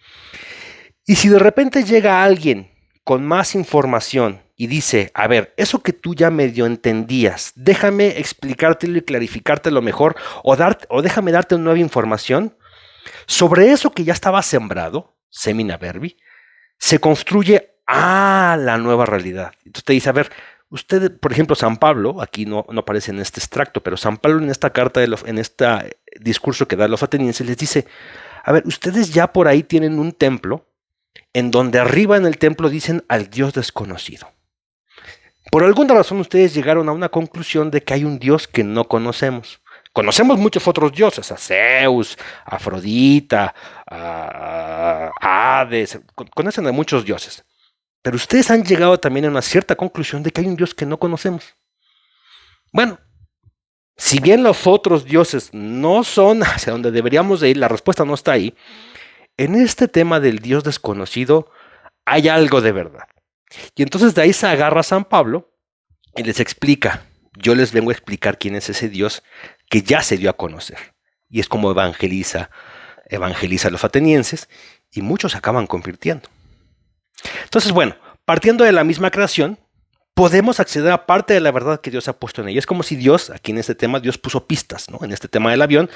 Y si de repente llega alguien con más información y dice, a ver, eso que tú ya medio entendías, déjame explicártelo y clarificártelo mejor, o déjame darte nueva información, sobre eso que ya estaba sembrado, semina verbi, se construye la nueva realidad. Entonces te dice, a ver, usted, por ejemplo, San Pablo, aquí no aparece en este extracto, pero San Pablo en esta carta, en este discurso que da a los atenienses, les dice, a ver, ustedes ya por ahí tienen un templo, en donde arriba en el templo dicen al Dios desconocido. Por alguna razón ustedes llegaron a una conclusión de que hay un Dios que no conocemos. Conocemos muchos otros dioses, a Zeus, a Afrodita, a Hades, conocen a muchos dioses. Pero ustedes han llegado también a una cierta conclusión de que hay un Dios que no conocemos. Bueno, si bien los otros dioses no son hacia donde deberíamos de ir, la respuesta no está ahí, en este tema del Dios desconocido hay algo de verdad. Y entonces de ahí se agarra San Pablo y les explica, yo les vengo a explicar quién es ese Dios que ya se dio a conocer. Y es como evangeliza a los atenienses y muchos se acaban convirtiendo. Entonces, bueno, partiendo de la misma creación, podemos acceder a parte de la verdad que Dios ha puesto en ella. Es como si Dios, aquí en este tema, Dios puso pistas, ¿no? En este tema del avión,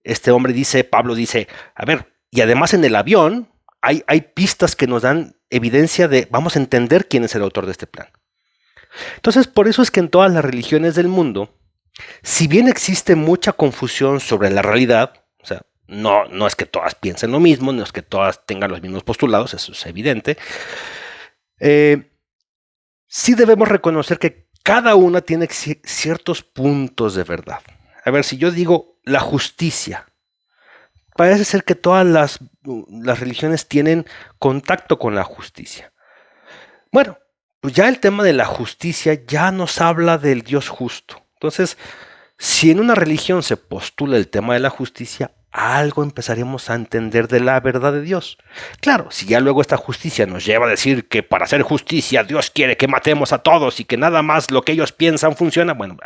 este hombre dice, Pablo dice, a ver, y además en el avión hay pistas que nos dan evidencia de, vamos a entender quién es el autor de este plan. Entonces, por eso es que en todas las religiones del mundo Si bien existe mucha confusión sobre la realidad, o sea, no es que todas piensen lo mismo, no es que todas tengan los mismos postulados, eso es evidente, eh, sí debemos reconocer que cada una tiene ciertos puntos de verdad. A ver, si yo digo la justicia, parece ser que todas las religiones tienen contacto con la justicia. Bueno, pues ya el tema de la justicia ya nos habla del Dios justo. Entonces, si en una religión se postula el tema de la justicia, algo empezaremos a entender de la verdad de Dios. Claro, si ya luego esta justicia nos lleva a decir que para hacer justicia Dios quiere que matemos a todos y que nada más lo que ellos piensan funciona, bueno,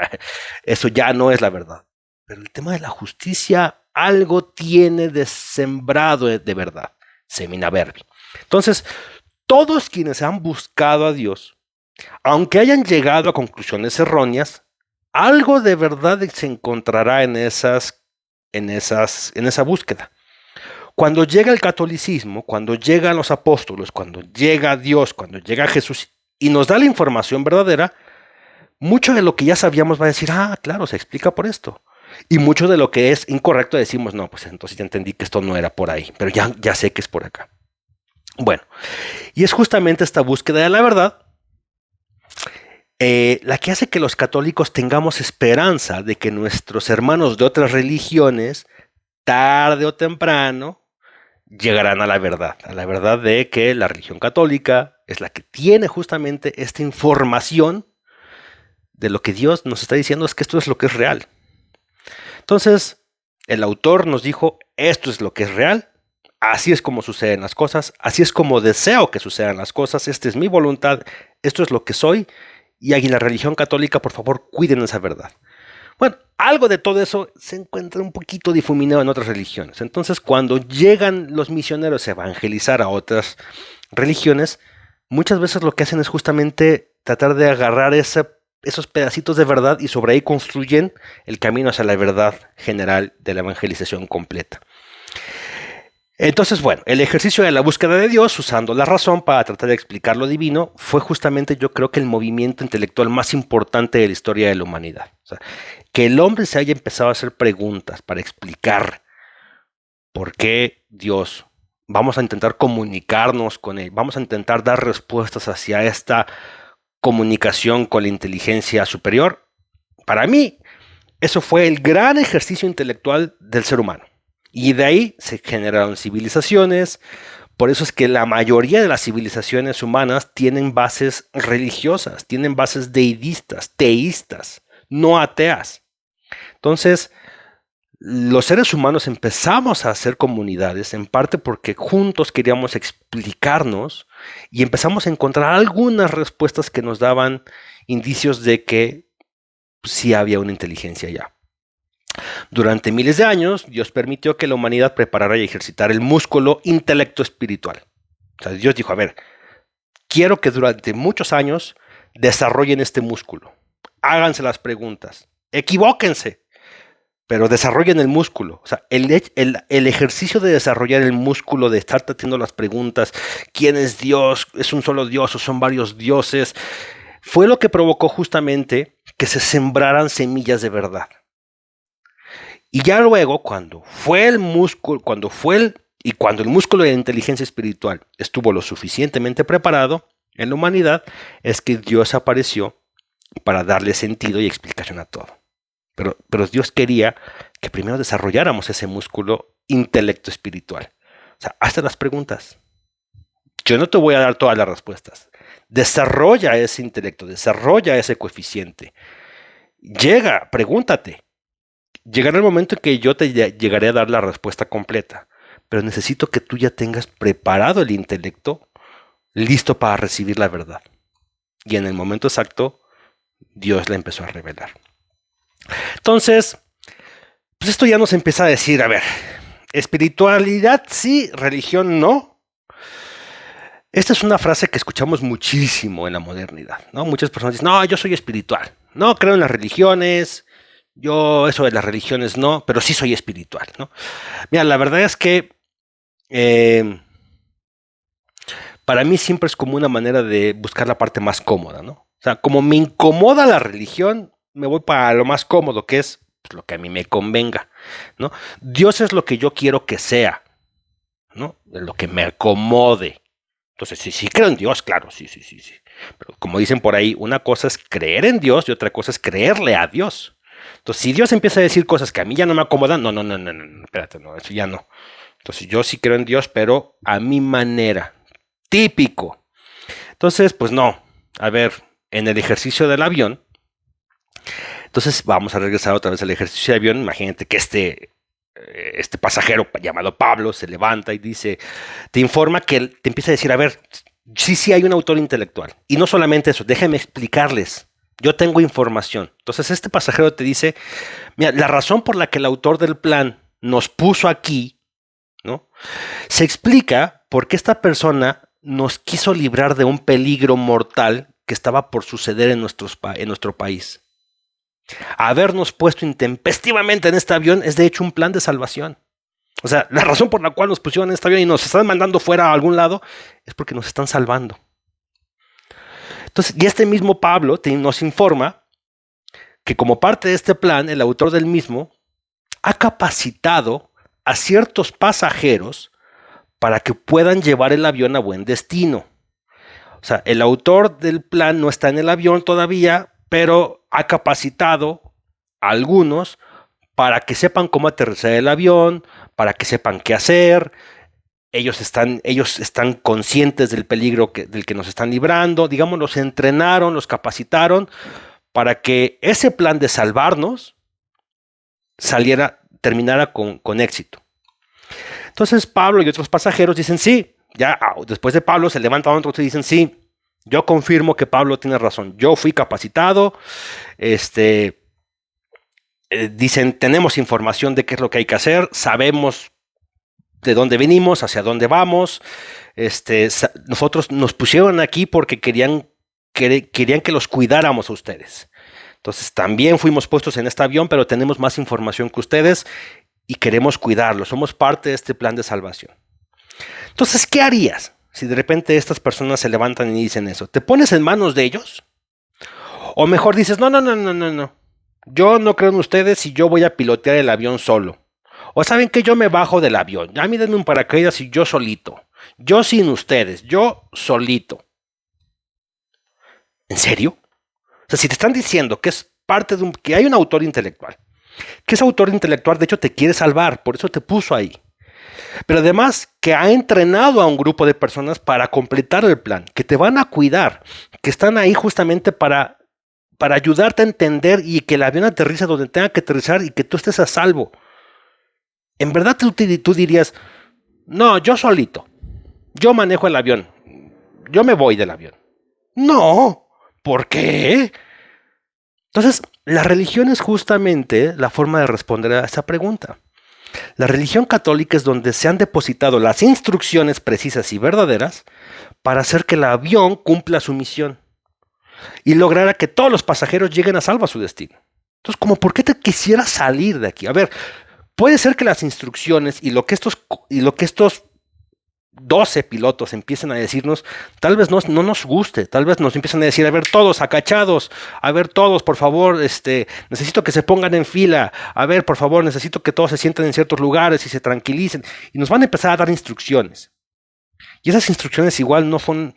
eso ya no es la verdad. Pero el tema de la justicia algo tiene de sembrado de verdad, semina verbi. Entonces, todos quienes han buscado a Dios, aunque hayan llegado a conclusiones erróneas, algo de verdad se encontrará en esa búsqueda. Cuando llega el catolicismo, cuando llegan los apóstoles, cuando llega Dios, cuando llega Jesús y nos da la información verdadera, mucho de lo que ya sabíamos va a decir, ah, claro, se explica por esto. Y mucho de lo que es incorrecto decimos, no, pues entonces ya entendí que esto no era por ahí, pero ya sé que es por acá. Bueno, y es justamente esta búsqueda de la verdad la que hace que los católicos tengamos esperanza de que nuestros hermanos de otras religiones, tarde o temprano, llegarán a la verdad de que la religión católica es la que tiene justamente esta información de lo que Dios nos está diciendo, es que esto es lo que es real. Entonces, el autor nos dijo, esto es lo que es real, así es como suceden las cosas, así es como deseo que sucedan las cosas, esta es mi voluntad, esto es lo que soy, y en la religión católica, por favor, cuiden esa verdad. Bueno, algo de todo eso se encuentra un poquito difuminado en otras religiones. Entonces, cuando llegan los misioneros a evangelizar a otras religiones, muchas veces lo que hacen es justamente tratar de agarrar esos pedacitos de verdad y sobre ahí construyen el camino hacia la verdad general de la evangelización completa. Entonces, bueno, el ejercicio de la búsqueda de Dios, usando la razón para tratar de explicar lo divino, fue justamente, yo creo, que el movimiento intelectual más importante de la historia de la humanidad. O sea, que el hombre se haya empezado a hacer preguntas para explicar por qué Dios. Vamos a intentar comunicarnos con Él, vamos a intentar dar respuestas hacia esta comunicación con la inteligencia superior. Para mí, eso fue el gran ejercicio intelectual del ser humano. Y de ahí se generaron civilizaciones. Por eso es que la mayoría de las civilizaciones humanas tienen bases religiosas, tienen bases deidistas, teístas, no ateas. Entonces, los seres humanos empezamos a hacer comunidades, en parte porque juntos queríamos explicarnos y empezamos a encontrar algunas respuestas que nos daban indicios de que sí había una inteligencia allá. Durante miles de años, Dios permitió que la humanidad preparara y ejercitara el músculo intelecto espiritual. O sea, Dios dijo, a ver, quiero que durante muchos años desarrollen este músculo. Háganse las preguntas. Equivóquense, pero desarrollen el músculo. O sea, el ejercicio de desarrollar el músculo, de estar haciendo las preguntas, ¿quién es Dios? ¿Es un solo Dios o son varios dioses? Fue lo que provocó justamente que se sembraran semillas de verdad. Y ya luego, cuando el músculo de la inteligencia espiritual estuvo lo suficientemente preparado en la humanidad, es que Dios apareció para darle sentido y explicación a todo. Pero Dios quería que primero desarrolláramos ese músculo intelecto espiritual. O sea, hazte las preguntas. Yo no te voy a dar todas las respuestas. Desarrolla ese intelecto, desarrolla ese coeficiente. Pregúntate. Llegará el momento en que yo te llegaré a dar la respuesta completa, pero necesito que tú ya tengas preparado el intelecto listo para recibir la verdad. Y en el momento exacto, Dios la empezó a revelar. Entonces, pues esto ya nos empieza a decir, a ver, espiritualidad sí, religión no. Esta es una frase que escuchamos muchísimo en la modernidad, ¿no? Muchas personas dicen, no, yo soy espiritual, no creo en las religiones. Yo eso de las religiones no, pero sí soy espiritual, ¿no? Mira, la verdad es que para mí siempre es como una manera de buscar la parte más cómoda, ¿no? O sea, como me incomoda la religión, me voy para lo más cómodo, que es pues, lo que a mí me convenga, ¿no? Dios es lo que yo quiero que sea, ¿no? Lo que me acomode. Entonces, sí creo en Dios, claro, sí. Pero como dicen por ahí, una cosa es creer en Dios y otra cosa es creerle a Dios. Entonces, si Dios empieza a decir cosas que a mí ya no me acomodan, no, espérate, no, eso ya no. Entonces, yo sí creo en Dios, pero a mi manera. Típico. Entonces, pues no. A ver, en el ejercicio del avión, entonces vamos a regresar otra vez al ejercicio de avión. Imagínate que este pasajero llamado Pablo se levanta y dice, te informa que te empieza a decir, a ver, sí hay un autor intelectual. Y no solamente eso, déjenme explicarles. Yo tengo información. Entonces este pasajero te dice, mira, la razón por la que el autor del plan nos puso aquí, ¿no? Se explica por qué esta persona nos quiso librar de un peligro mortal que estaba por suceder en nuestro país. Habernos puesto intempestivamente en este avión es de hecho un plan de salvación. O sea, la razón por la cual nos pusieron en este avión y nos están mandando fuera a algún lado es porque nos están salvando. Entonces, y este mismo Pablo nos informa que como parte de este plan, el autor del mismo ha capacitado a ciertos pasajeros para que puedan llevar el avión a buen destino. O sea, el autor del plan no está en el avión todavía, pero ha capacitado a algunos para que sepan cómo aterrizar el avión, para que sepan qué hacer. Ellos están conscientes del peligro del que nos están librando. Digamos, los entrenaron, los capacitaron para que ese plan de salvarnos terminara con éxito. Entonces Pablo y otros pasajeros dicen sí. Ya después de Pablo se levantan otros y dicen sí. Yo confirmo que Pablo tiene razón. Yo fui capacitado. Dicen, tenemos información de qué es lo que hay que hacer. Sabemos de dónde venimos, hacia dónde vamos. Nosotros nos pusieron aquí porque querían que los cuidáramos a ustedes. Entonces también fuimos puestos en este avión, pero tenemos más información que ustedes y queremos cuidarlos. Somos parte de este plan de salvación. Entonces, ¿qué harías si de repente estas personas se levantan y dicen eso? ¿Te pones en manos de ellos? O mejor dices, no. Yo no creo en ustedes y yo voy a pilotear el avión solo. O saben que yo me bajo del avión. A mí denme un paracaídas y yo solito. Yo sin ustedes. Yo solito. ¿En serio? O sea, si te están diciendo que es parte de que hay un autor intelectual, que ese autor intelectual de hecho te quiere salvar, por eso te puso ahí. Pero además que ha entrenado a un grupo de personas para completar el plan, que te van a cuidar, que están ahí justamente para ayudarte a entender y que el avión aterrice donde tenga que aterrizar y que tú estés a salvo. En verdad tú dirías, no, yo solito, yo manejo el avión, yo me voy del avión. No, ¿por qué? Entonces, la religión es justamente la forma de responder a esa pregunta. La religión católica es donde se han depositado las instrucciones precisas y verdaderas para hacer que el avión cumpla su misión y lograra que todos los pasajeros lleguen a salvo a su destino. Entonces, ¿por qué te quisieras salir de aquí? A ver, puede ser que las instrucciones y lo que estos 12 pilotos empiezan a decirnos, tal vez no nos guste, tal vez nos empiezan a decir, a ver todos acachados, a ver todos, por favor, necesito que se pongan en fila, a ver, por favor, necesito que todos se sienten en ciertos lugares y se tranquilicen, y nos van a empezar a dar instrucciones. Y esas instrucciones igual no son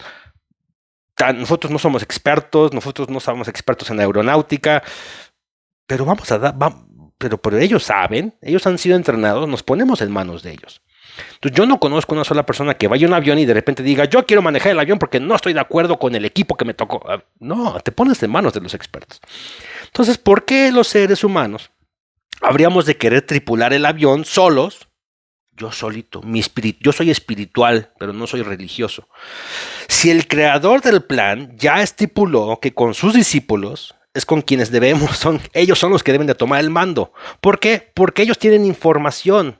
nosotros no somos expertos, nosotros no somos expertos en aeronáutica, pero pero ellos saben, ellos han sido entrenados, nos ponemos en manos de ellos. Entonces, yo no conozco una sola persona que vaya a un avión y de repente diga, yo quiero manejar el avión porque no estoy de acuerdo con el equipo que me tocó. No, te pones en manos de los expertos. Entonces, ¿por qué los seres humanos habríamos de querer tripular el avión solos? Yo solito, yo soy espiritual, pero no soy religioso. Si el creador del plan ya estipuló que con sus discípulos es con quienes ellos son los que deben de tomar el mando. ¿Por qué? Porque ellos tienen información.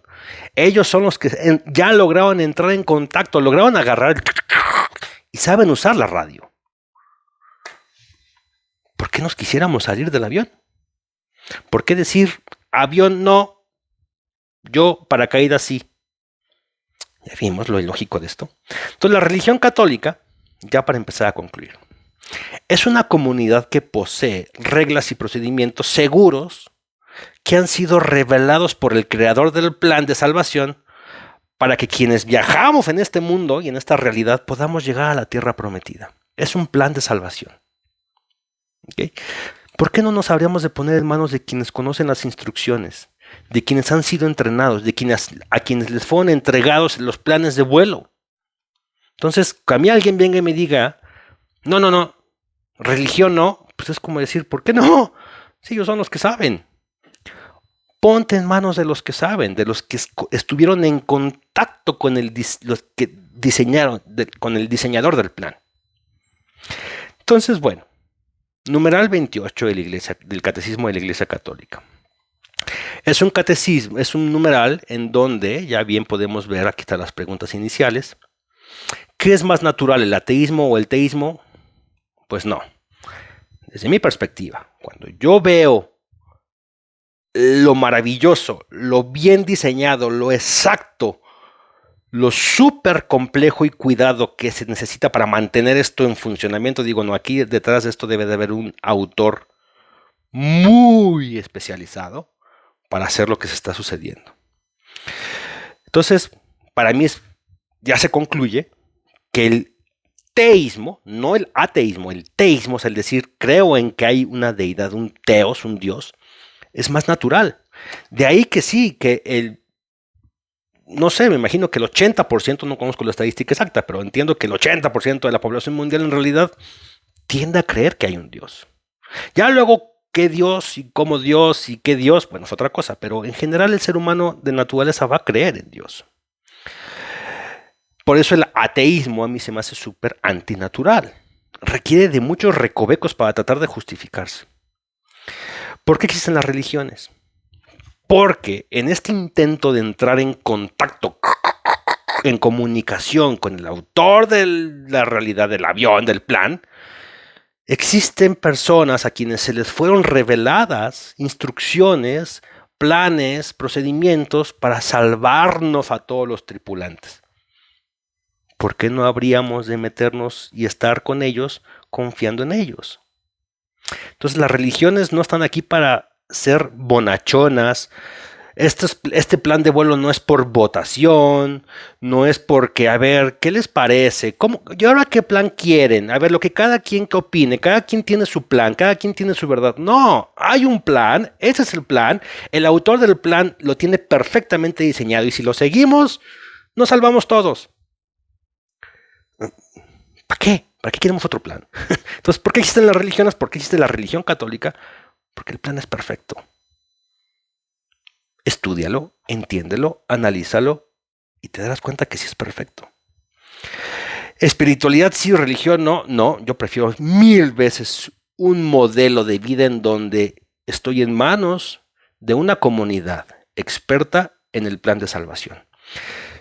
Ellos son los que ya lograron entrar en contacto, lograron agarrar y saben usar la radio. ¿Por qué nos quisiéramos salir del avión? ¿Por qué decir avión no? Yo paracaídas sí. Ya vimos lo ilógico de esto. Entonces la religión católica, ya para empezar a concluir, Es una comunidad que posee reglas y procedimientos seguros que han sido revelados por el creador del plan de salvación para que quienes viajamos en este mundo y en esta realidad podamos llegar a la tierra prometida. Es un plan de salvación. ¿Okay? ¿Por qué no nos habríamos de poner en manos de quienes conocen las instrucciones, de quienes han sido entrenados, a quienes les fueron entregados los planes de vuelo? Entonces, que a mí alguien venga y me diga, no, religión no, pues es como decir, ¿por qué no? Si ellos son los que saben. Ponte en manos de los que saben, de los que estuvieron en contacto con los que diseñaron, con el diseñador del plan. Entonces, bueno, numeral 28 del Catecismo de la Iglesia Católica. Es un catecismo, es un numeral en donde, ya bien podemos ver, aquí están las preguntas iniciales. ¿Qué es más natural, el ateísmo o el teísmo? Pues no. Desde mi perspectiva, cuando yo veo lo maravilloso, lo bien diseñado, lo exacto, lo súper complejo y cuidado que se necesita para mantener esto en funcionamiento, digo, no, aquí detrás de esto debe de haber un autor muy especializado para hacer lo que se está sucediendo. Entonces, para mí ya se concluye que el teísmo, no el ateísmo, el teísmo es el decir, creo en que hay una deidad, un teos, un dios, es más natural. De ahí que sí, que no sé, me imagino que el 80%, no conozco la estadística exacta, pero entiendo que el 80% de la población mundial en realidad tiende a creer que hay un Dios. Ya luego, qué Dios y cómo Dios y qué Dios, bueno, es otra cosa, pero en general el ser humano de naturaleza va a creer en Dios. Por eso el ateísmo a mí se me hace súper antinatural. Requiere de muchos recovecos para tratar de justificarse. ¿Por qué existen las religiones? Porque en este intento de entrar en contacto, en comunicación con el autor de la realidad, del avión, del plan, existen personas a quienes se les fueron reveladas instrucciones, planes, procedimientos para salvarnos a todos los tripulantes. ¿Por qué no habríamos de meternos y estar con ellos confiando en ellos? Entonces las religiones no están aquí para ser bonachonas. Este plan de vuelo no es por votación, no es porque, a ver, ¿qué les parece? ¿Y ahora qué plan quieren? A ver, lo que cada quien que opine, cada quien tiene su plan, cada quien tiene su verdad. No, hay un plan, ese es el plan, el autor del plan lo tiene perfectamente diseñado y si lo seguimos, nos salvamos todos. ¿Para qué? ¿Para qué queremos otro plan? Entonces, ¿por qué existen las religiones? ¿Por qué existe la religión católica? Porque el plan es perfecto. Estúdialo, entiéndelo, analízalo y te darás cuenta que sí es perfecto. Espiritualidad sí, religión no, no, yo prefiero 1000 veces un modelo de vida en donde estoy en manos de una comunidad experta en el plan de salvación.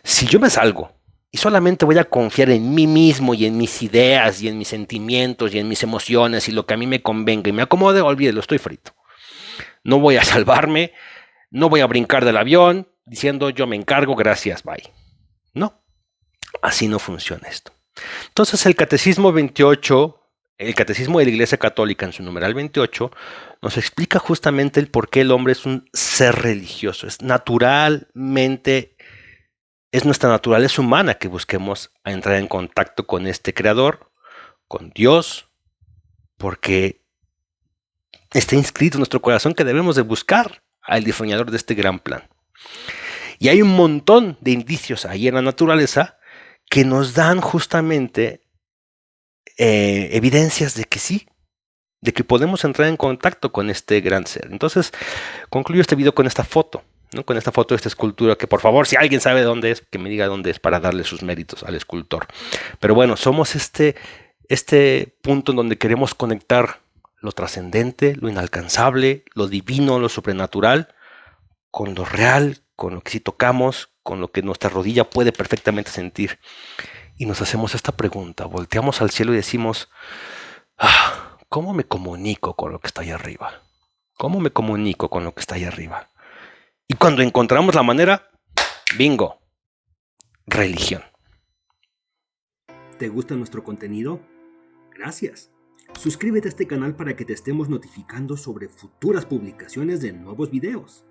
Si yo me salgo y solamente voy a confiar en mí mismo y en mis ideas y en mis sentimientos y en mis emociones y lo que a mí me convenga y me acomode, olvídelo, estoy frito. No voy a salvarme. No voy a brincar del avión diciendo yo me encargo, gracias, bye. No, así no funciona esto. Entonces el Catecismo 28, el Catecismo de la Iglesia Católica en su numeral 28, nos explica justamente el por qué el hombre es un ser religioso. Es naturalmente, es nuestra naturaleza humana que busquemos a entrar en contacto con este Creador, con Dios, porque está inscrito en nuestro corazón que debemos de buscar al diseñador de este gran plan. Y hay un montón de indicios ahí en la naturaleza que nos dan justamente evidencias de que sí, de que podemos entrar en contacto con este gran ser. Entonces, concluyo este video con esta foto, ¿no? Con esta foto de esta escultura, que por favor, si alguien sabe dónde es, que me diga dónde es para darle sus méritos al escultor. Pero bueno, somos este punto en donde queremos conectar lo trascendente, lo inalcanzable, lo divino, lo sobrenatural, con lo real, con lo que sí tocamos, con lo que nuestra rodilla puede perfectamente sentir. Y nos hacemos esta pregunta, volteamos al cielo y decimos, ¿cómo me comunico con lo que está ahí arriba? ¿Cómo me comunico con lo que está ahí arriba? Y cuando encontramos la manera, bingo, religión. ¿Te gusta nuestro contenido? Gracias. Suscríbete a este canal para que te estemos notificando sobre futuras publicaciones de nuevos videos.